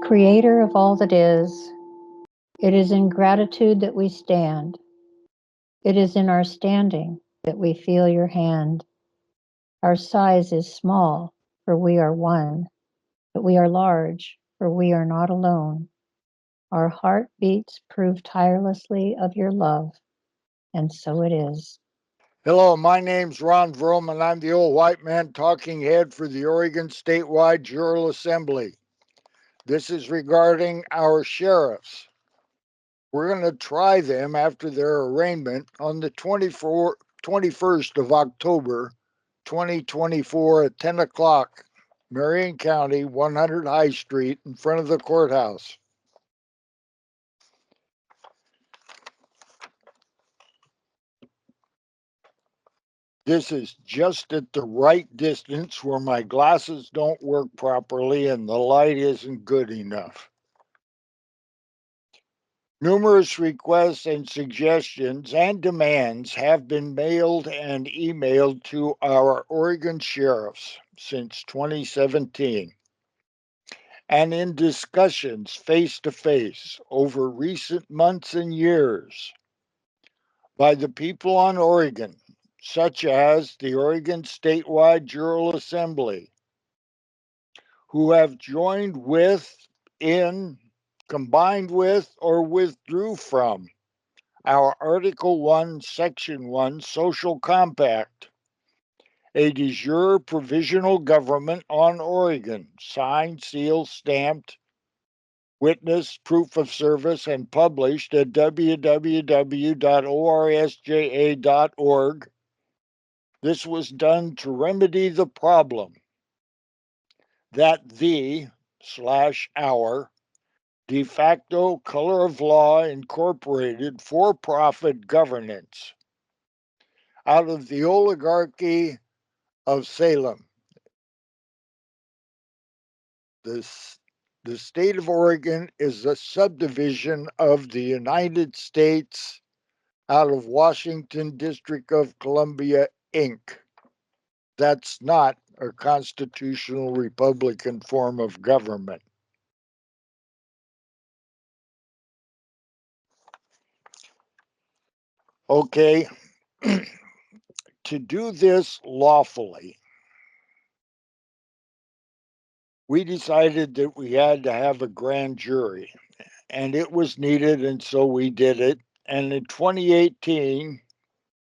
Creator of all that is, it is in gratitude that we stand. It is in our standing that we feel your hand. Our size is small, for we are one, but we are large, for we are not alone. Our heartbeats prove tirelessly of your love, and so it is. Hello, my name's Ron Vroom, and I'm the old white man talking head for the Oregon Statewide Jural Assembly. This is regarding our sheriffs. We're going to try them after their arraignment on the 21st of October, 2024 at 10 o'clock, Marion County, 100 High Street, in front of the courthouse. This is just at the right distance where my glasses don't work properly and the light isn't good enough. Numerous requests and suggestions and demands have been mailed and emailed to our Oregon sheriffs since 2017. And in discussions face to face over recent months and years by the people on Oregon, such as the Oregon Statewide Jural Assembly, who have joined with, in, combined with, or withdrew from our Article 1, Section 1 Social Compact, a de jure provisional government on Oregon, signed, sealed, stamped, witnessed, proof of service, and published at www.orsja.org. This was done to remedy the problem that our de facto color of law incorporated for-profit governance out of the oligarchy of Salem. The state of Oregon is a subdivision of the United States out of Washington District of Columbia, Inc. That's not a constitutional Republican form of government. Okay, to do this lawfully, we decided that we had to have a grand jury, and it was needed, and so we did it. And in 2018,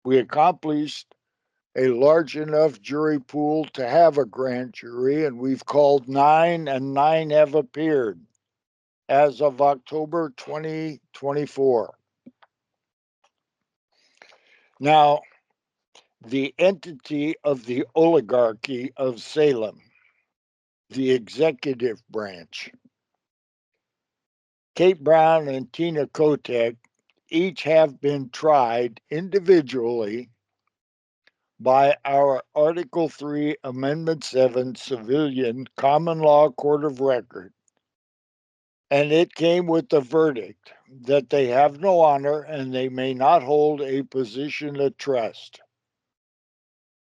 we accomplished a large enough jury pool to have a grand jury, and we've called 9, and 9 have appeared as of October 2024. Now, the entity of the oligarchy of Salem, the executive branch, Kate Brown and Tina Kotek each have been tried individually by our Article 3, Amendment 7 Civilian Common Law Court of Record. And it came with the verdict that they have no honor and they may not hold a position of trust.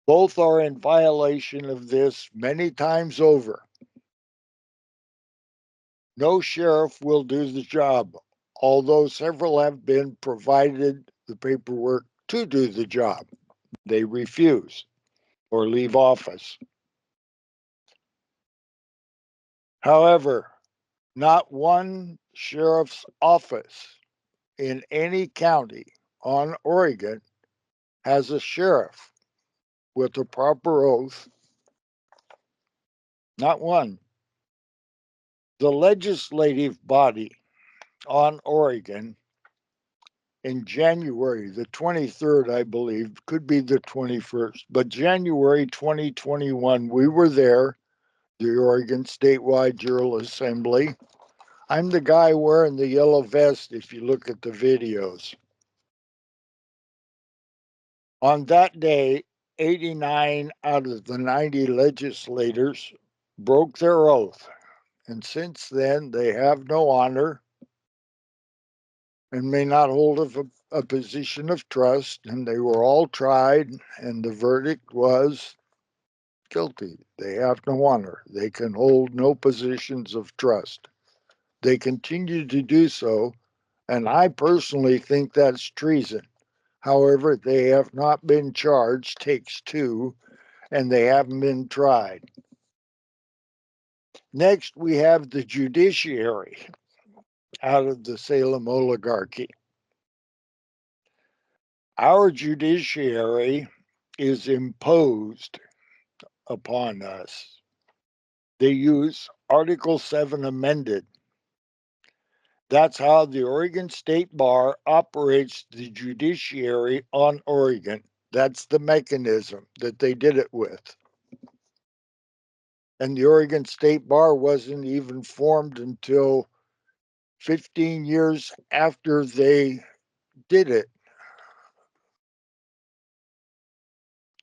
Both are in violation of this many times over. No sheriff will do the job, although several have been provided the paperwork to do the job. They refuse or leave office. However, not one sheriff's office in any county on Oregon has a sheriff with a proper oath. Not one. The legislative body on Oregon in January, the 23rd, I believe, could be the 21st, but January 2021, we were there, the Oregon Statewide Jural Assembly. I'm the guy wearing the yellow vest if you look at the videos. On that day, 89 out of the 90 legislators broke their oath, and since then they have no honor and may not hold a position of trust, and they were all tried, and the verdict was guilty. They have no honor. They can hold no positions of trust. They continue to do so, and I personally think that's treason. However, they have not been charged, takes two, and they haven't been tried. Next, we have the judiciary out of the Salem oligarchy. Our judiciary is imposed upon us. They use Article 7 amended. That's how the Oregon State Bar operates the judiciary on Oregon. That's the mechanism that they did it with. And the Oregon State Bar wasn't even formed until 15 years after they did it.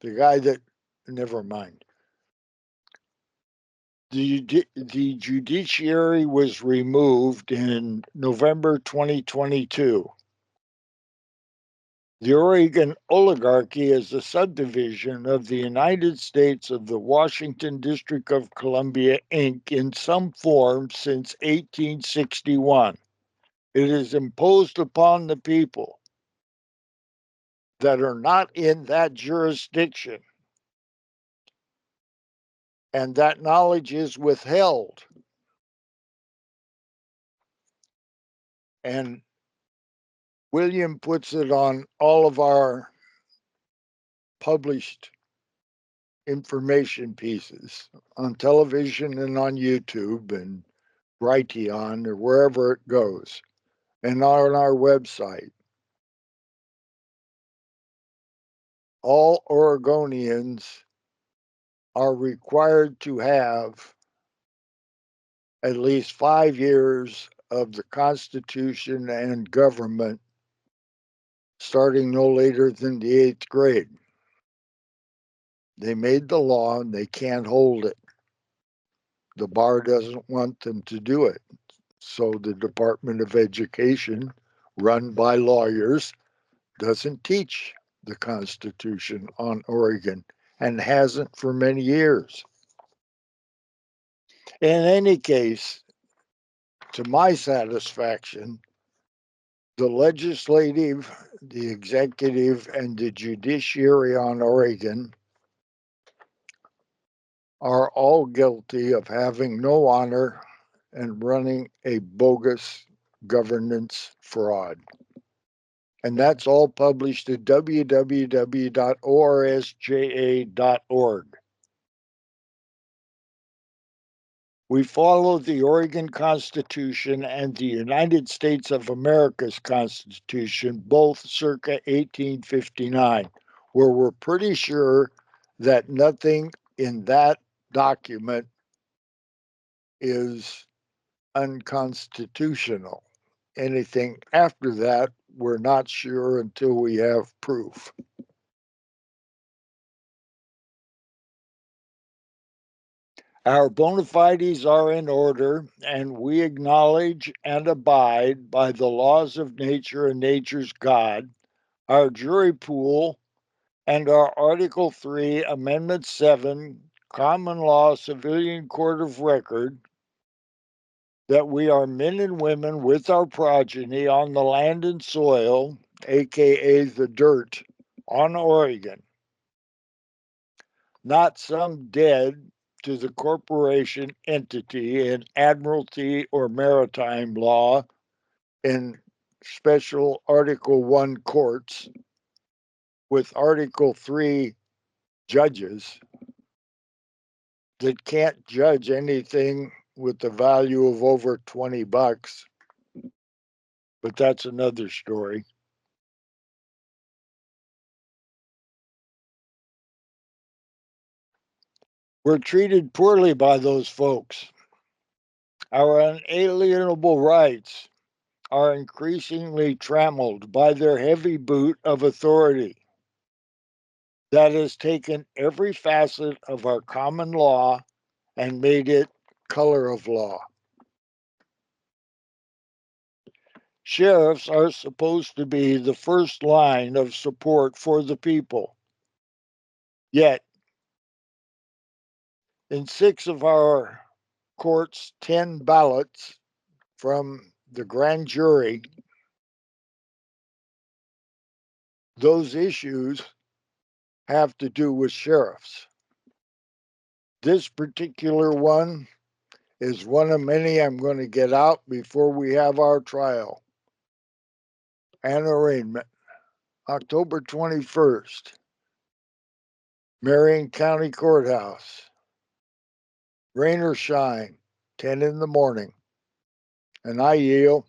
The guy that, never mind. The judiciary was removed in November 2022. The Oregon oligarchy is a subdivision of the United States of the Washington District of Columbia, Inc., in some form since 1861. It is imposed upon the people that are not in that jurisdiction, and that knowledge is withheld. And William puts it on all of our published information pieces on television and on YouTube and Brighteon or wherever it goes, and on our website. All Oregonians are required to have at least 5 years of the Constitution and government starting no later than the 8th grade. They made the law and they can't hold it. The bar doesn't want them to do it. So the Department of Education, run by lawyers, doesn't teach the Constitution on Oregon and hasn't for many years. In any case, to my satisfaction, the legislative, the executive, and the judiciary on Oregon are all guilty of having no honor and running a bogus governance fraud. And that's all published at www.orsja.org. We follow the Oregon Constitution and the United States of America's Constitution, both circa 1859, where we're pretty sure that nothing in that document is unconstitutional. Anything after that, we're not sure until we have proof. Our bona fides are in order, and we acknowledge and abide by the laws of nature and nature's God, our jury pool, and our Article 3, Amendment 7, Common Law Civilian Court of Record, that we are men and women with our progeny on the land and soil, aka the dirt, on Oregon, not some dead to the corporation entity in admiralty or maritime law in special Article 1 courts with Article 3 judges that can't judge anything with the value of over $20, but that's another story. We're treated poorly by those folks. Our unalienable rights are increasingly trammeled by their heavy boot of authority that has taken every facet of our common law and made it color of law. Sheriffs are supposed to be the first line of support for the people. Yet, in 6 of our courts, 10 ballots from the grand jury, those issues have to do with sheriffs. This particular one is one of many I'm going to get out before we have our trial and arraignment. October 21st, Marion County Courthouse. Rain or shine, 10 in the morning. And I yield.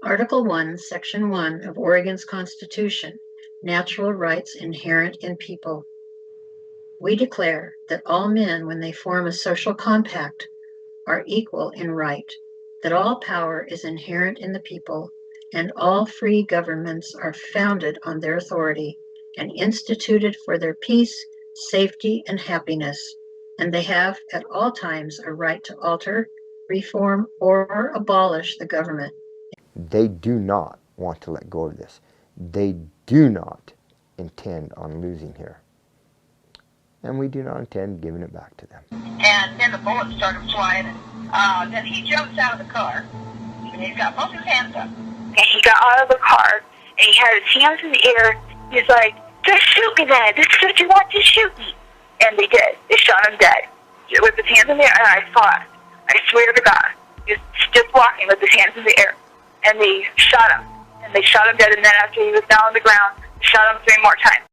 Article 1, Section 1 of Oregon's Constitution, Natural Rights Inherent in People. We declare that all men, when they form a social compact, are equal in right, that all power is inherent in the people, and all free governments are founded on their authority and instituted for their peace, safety, and happiness, and they have at all times a right to alter, reform, or abolish the government. They do not want to let go of this. They do not intend on losing here. And we do not intend giving it back to them. And then the bullets started flying. And then he jumps out of the car. And he's got both his hands up. And he got out of the car, and he had his hands in the air. He's like, just shoot me then. This is what you want, to shoot me. And they did. They shot him dead. With his hands in the air, and I saw it. I swear to God. He was just walking with his hands in the air. And they shot him. And they shot him dead, and then after he was down on the ground, they shot him 3 more times.